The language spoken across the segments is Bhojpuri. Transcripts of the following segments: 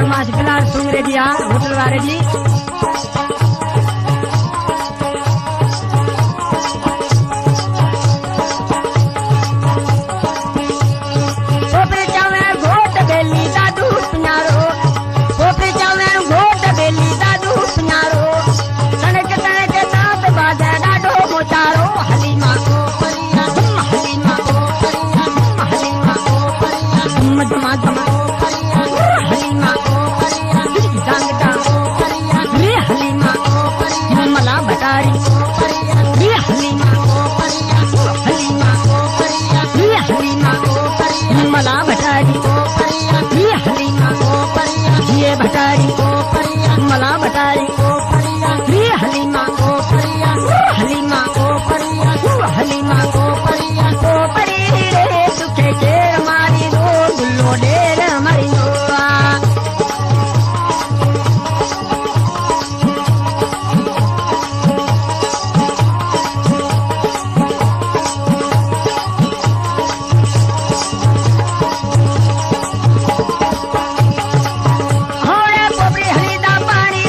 फरमाश बिलाल सुंगरे जी होटल वाले जी मला भटारी हलीमा हलीमा हलीमा परी रे सुखे के मारी दो गुल्लो डेर मारी दो पानी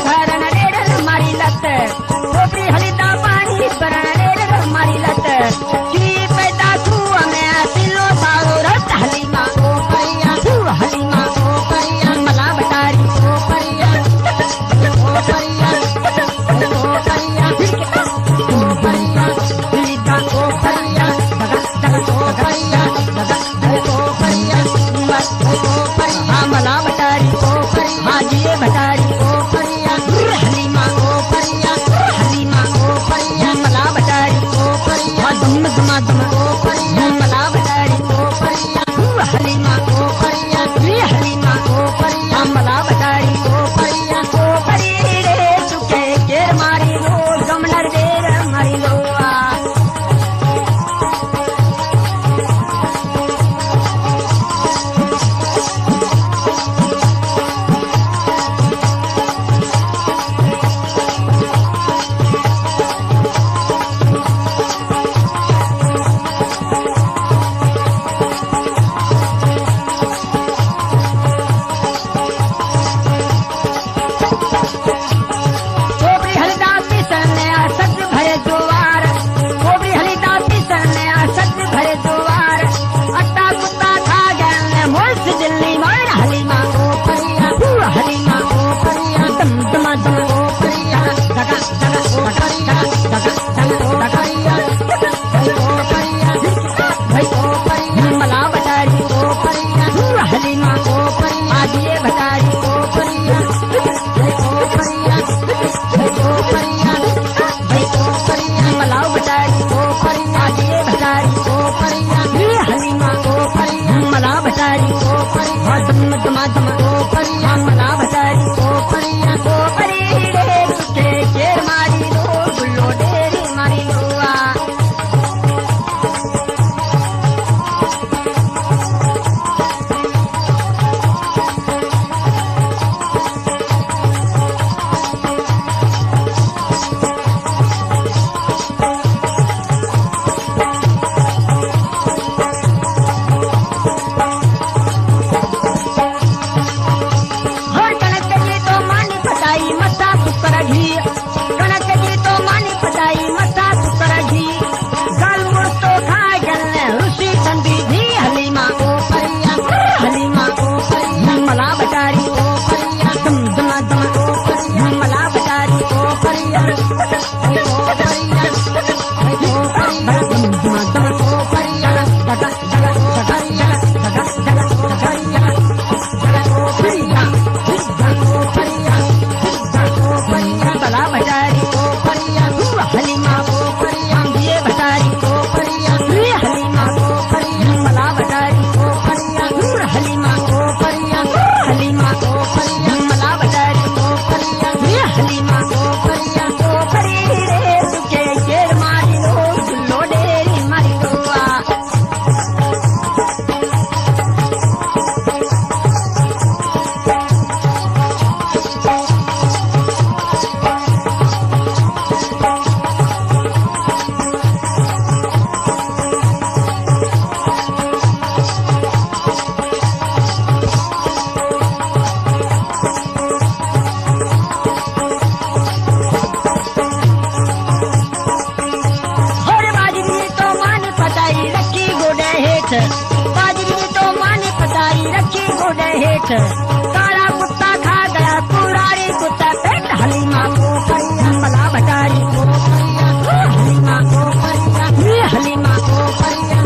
देख काला कुत्ता खा गया पुरानी कुत्ता पेट हलीमा को परिया मला भटारी को परिया हलीमा को परिया हलीमा को परिया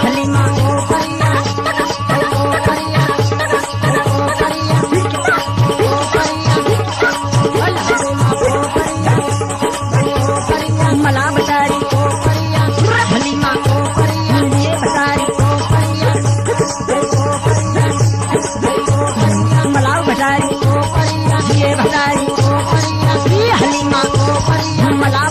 हलीमा को परिया मला भटारी को परिया हलीमा को परिया ये भटारी को परिया मला भटारी को परिया ये भटारी को परिया ये हलीमा को परिया मला